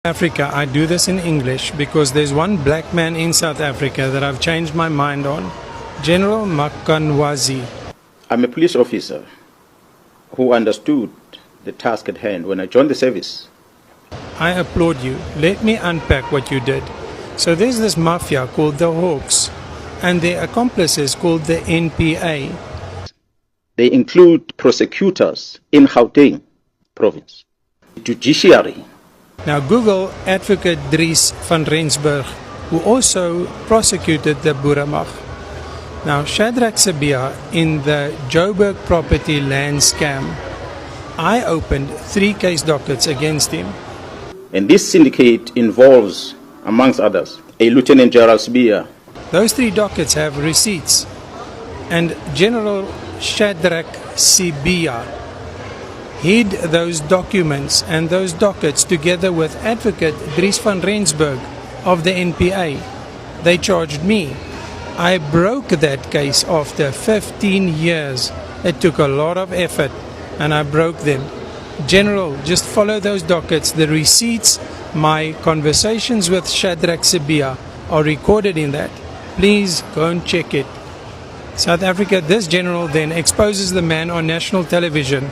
Africa, I do this in English because there's one black man in South Africa that I've changed my mind on. General Mkhwanazi. I'm a police officer who understood the task at hand when I joined the service. I applaud you. Let me unpack what you did. So there's this mafia called the Hawks and their accomplices called the NPA. They include prosecutors in Gauteng province, judiciary. Now Google Advocate Dries van Rensburg, who also prosecuted the Boeramag. Now Shadrach Sibia in the Joburg property land scam. I opened 3 case dockets against him. And this syndicate involves, amongst others, a Lieutenant General Sibia. Those 3 dockets have receipts. And General Shadrach Sibia hid those documents and those dockets together with Advocate Dries van Rensburg of the NPA. They charged me. I broke that case after 15 years. It took a lot of effort and I broke them. General, just follow those dockets. The receipts, my conversations with Shadrach Sibia are recorded in that. Please go and check it. South Africa, this general then exposes the man on national television.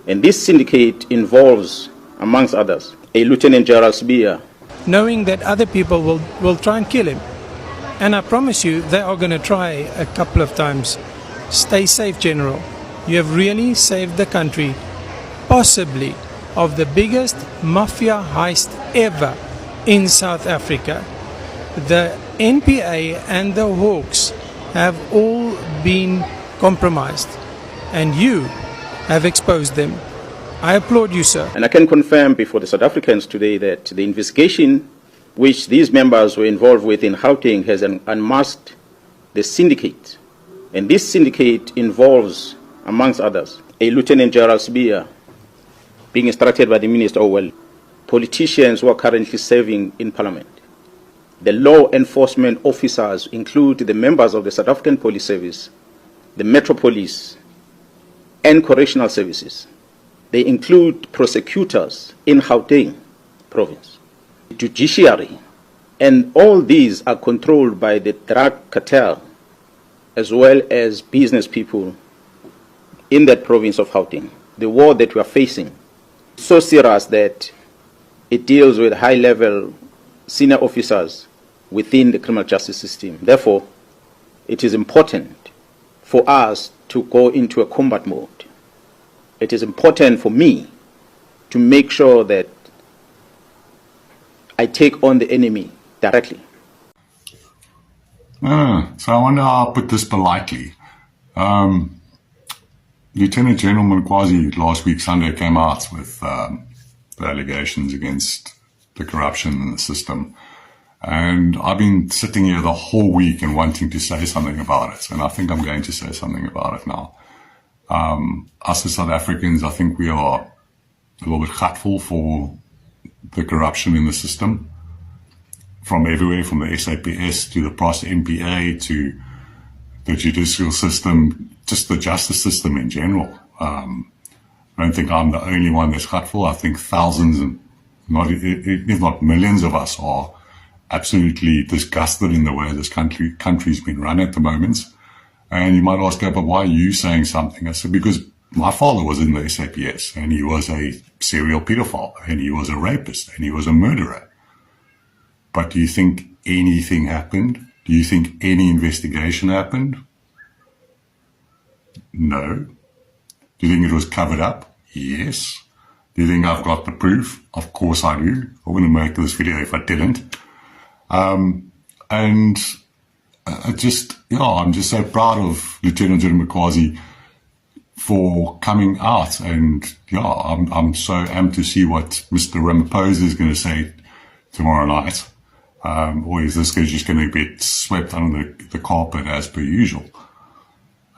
And this syndicate involves, amongst others, a Lieutenant General Sibia. Knowing that other people will try and kill him. And I promise you, they are going to try a couple of times. Stay safe, General. You have really saved the country, possibly of the biggest mafia heist ever in South Africa. The NPA and the Hawks have all been compromised, and you have exposed them. I applaud you, sir. And I can confirm before the South Africans today that the investigation which these members were involved with in Gauteng has unmasked the syndicate. And this syndicate involves, amongst others, a Lieutenant General Sibia being instructed by the Minister Orwell, politicians who are currently serving in Parliament. The law enforcement officers include the members of the South African Police Service, the Metro Police, and Correctional Services. They include prosecutors in Gauteng province, judiciary, and all these are controlled by the drug cartel as well as business people in that province of Gauteng. The war that we are facing is so serious that it deals with high-level senior officers within the criminal justice system. Therefore, it is important for us to go into a combat mode. It is important for me to make sure that I take on the enemy directly. So I wonder how I'll put this politely. Lieutenant General Mkhwanazi last week Sunday came out with the allegations against the corruption in the system. And I've been sitting here the whole week and wanting to say something about it. And I think I'm going to say something about it now. Us as South Africans, I think we are a little bit grateful for the corruption in the system. From everywhere, from the SAPS to the NPA to the judicial system, just the justice system in general. I don't think I'm the only one that's grateful. I think thousands, if not millions of us are absolutely disgusted in the way this country's been run at the moment. And you might ask, but why are you saying something? I said, because my father was in the SAPS and he was a serial pedophile and he was a rapist and he was a murderer. But do you think anything happened? Do you think any investigation happened? No. Do you think it was covered up? Yes. Do you think I've got the proof? Of course I do. I wouldn't make this video if I didn't. And I'm just so proud of Lieutenant General Mkhwanazi for coming out. And I'm so amped to see what Mr. Ramaphosa is going to say tomorrow night. Or is this just going to get swept under the carpet as per usual?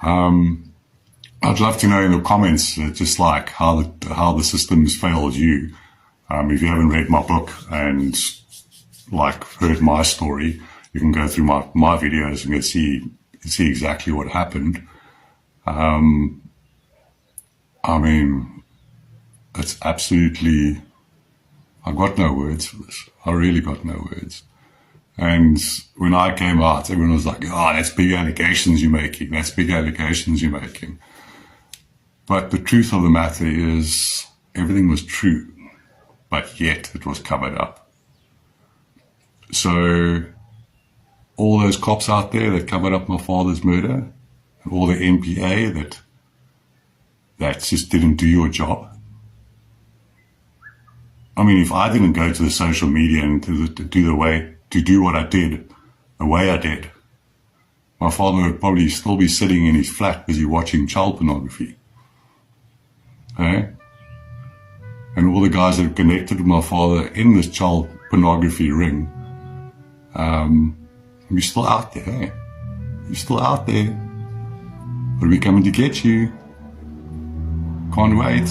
I'd love to know in the comments just like how the system's failed you. If you haven't read my book and like heard my story, you can go through my videos and see exactly what happened. I mean, it's absolutely I've got no words for this. I really got no words. And when I came out, everyone was like, oh, that's big allegations you're making. That's big allegations you're making. But the truth of the matter is everything was true, but yet it was covered up. So all those cops out there that covered up my father's murder, and all the NPA that just didn't do your job. I mean, if I didn't go to the social media and to do what I did, the way I did, my father would probably still be sitting in his flat busy watching child pornography. And all the guys that are connected with my father in this child pornography ring, you're still out there, eh? You're still out there. But we're coming to get you. Can't wait.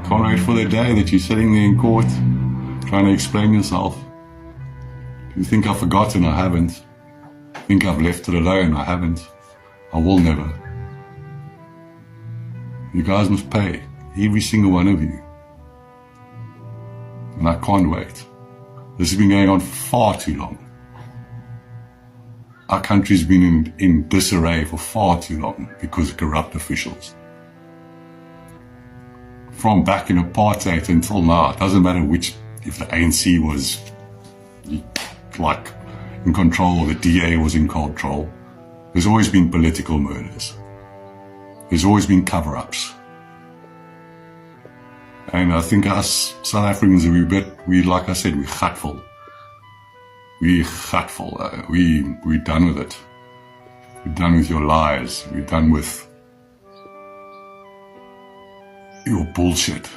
Can't wait for the day that you're sitting there in court trying to explain yourself. You think I've forgotten? I haven't. Think I've left it alone? I haven't. I will never. You guys must pay. Every single one of you. And I can't wait. This has been going on for far too long. Our country's been in disarray for far too long because of corrupt officials. From back in apartheid until now, it doesn't matter if the ANC was like in control or the DA was in control. There's always been political murders. There's always been cover-ups. And I think us South Africans, like I said, we're gutful. We're gutful. We're done with it. We're done with your lies. We're done with your bullshit.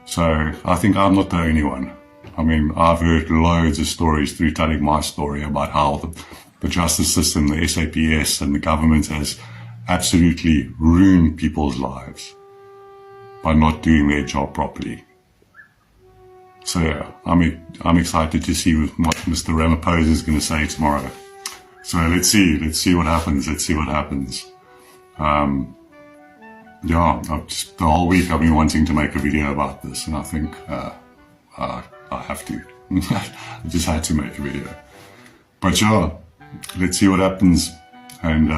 So I think I'm not the only one. I mean, I've heard loads of stories through telling my story about how the justice system, the SAPS and the government has absolutely ruined people's lives by not doing their job properly. So yeah, I'm excited to see what Mr. Ramaphosa is going to say tomorrow. So let's see what happens. Yeah, the whole week I've been wanting to make a video about this, and I think I have to. I just had to make a video. But yeah, let's see what happens, and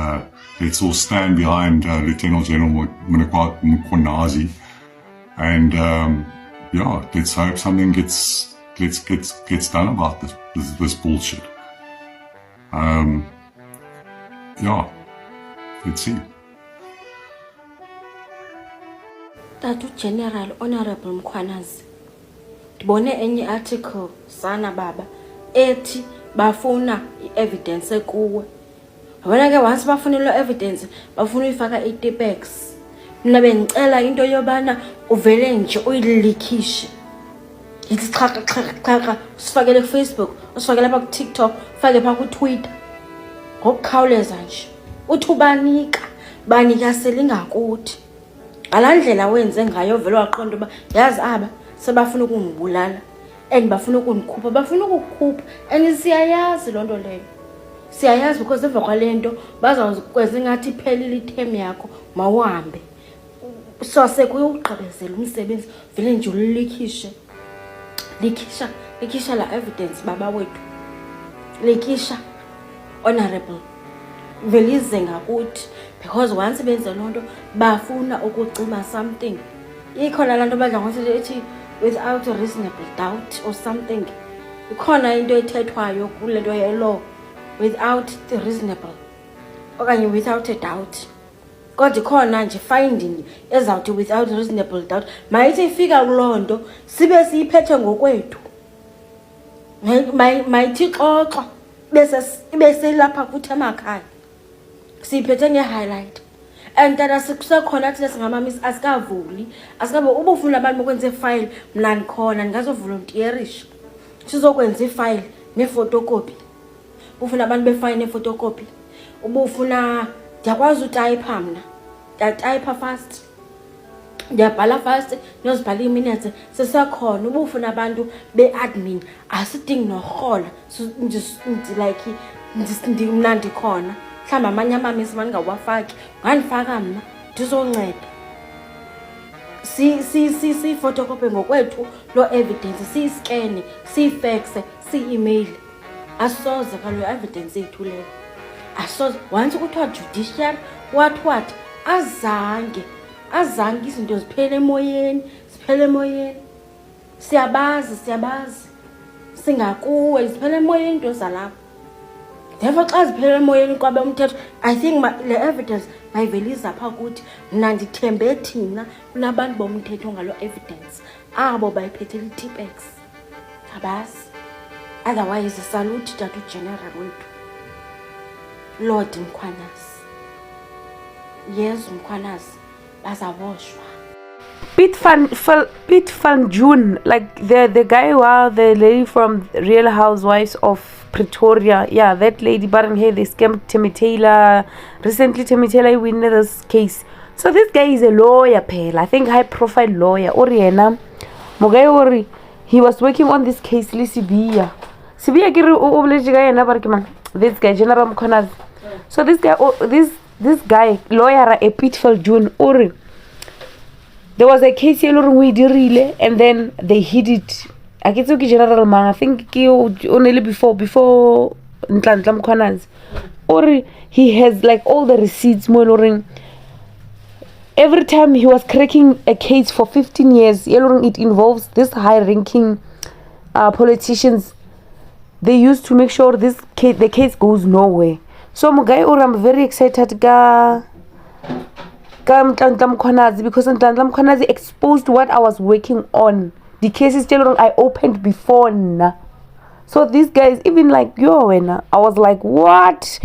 let's all stand behind Lieutenant General Mkhwanazi, and yeah, let's hope something gets done about this bullshit. Yeah, let's see. Tatu General Honorable Mkhwanazi, ndibone enye article sana baba ethi bafuna i-evidence kuwe. Wena ke once bafuna lo evidence bafuna uyifaka i-Tipex. Mina bengicela into yobana uvele nje uyilikhishe. Yithi xhaxa usifakele ku Facebook, usifakele lapha ku TikTok, ufake pha ku Twitter. Ngokukhawuleza nje. Uthi ubanika banika selingakuthi. Alandlela wenze ngayo vele waqonda uba yazi aba sebafuna ukungibulala and bafuna ukunikhupha, bafuna ukukhupha, and siyayazi lonto leyo. Siyayazi because emva kwalento bazawukwenza ngathi iphelile item yakho mawuhambe. So sekuyugqibezela umsebenzi vele nje ulikhishe. Likhisha la evidence baba wethu. Likhisha honorable. Velize ngakuthi because once benze lonto bafuna ukucima something. Ikhona lanto badla ngokuthi ethi without a reasonable doubt or something. Ikhona into ethethwayo kulento yelaw without the reasonable okanye without a doubt. Kodwa ikhona nje finding ezawuthi without reasonable doubt. Mayithi ifika kulonto sibe siyiphethe ngokwethu. Mayithi xoxo bese lapha kuthi emakhaya. Siphethe nge-highlight. And that sekusekhona thina singamamisi asikavuli. Asikabe ubufuna abantu bokwenza ifile mina ngikhona ngazovolunteerisha. Sizokwenza ifile ne-photocopy. Ufuna abantu befile ne-photocopy. Ubufuna ndiyakwazi utype mina. Ndiyatype fast. Ndiyabhala fast, ndiyozibhala iminutes sesekhona. Ubufuna abantu be-admin asidingi norhola. Like mna ndikhona. Mhlawumbe amanye amamisi mandingawafaki ngandifaka mna ndizonceda. si photocopy ngokwethu lo evidence, si scan, si fax, si email. Asoze kalo evidence yethu le. Asoze once kuthiwa judiciary what azange izinto ziphele emoyeni, siyabazi singakuwe ziphele emoyeni into zalapha. Therefore xa ziphele emoyeni kwabe umthetho, I think le evidence mayiveliza pha ukuthi mna ndithembe thina kunabantu bomthetho ngalo evidence abo bayiphethela i-TPEX. Abazi. Otherwise salute tatu general wethu Lord Mkhwanazi. Yes, Mkhwanazi bazaboshwa. Peet Viljoen, like the guy the lady from Real Housewives of Pretoria, yeah, that lady, but here they scammed Timmy Taylor. Recently Timmy Taylor win this case. So this guy is a lawyer, I think high profile lawyer. Oriena Mogai he was working on this case Sibia this guy General Mkhwanazi. So this guy this lawyer a Peet Viljoen Ori. There was a case here we did and then they hid it. I get to General Man, I think only before Nhlanhla Mkhwanazi. Or he has like all the receipts monitoring. Every time he was cracking a case for 15 years, it involves this high-ranking politicians. They used to make sure the case goes nowhere. So I'm very excited Nhlanhla Mkhwanazi because Nhlanhla Mkhwanazi exposed what I was working on. The cases I opened before. So these guys, even like I was like, what?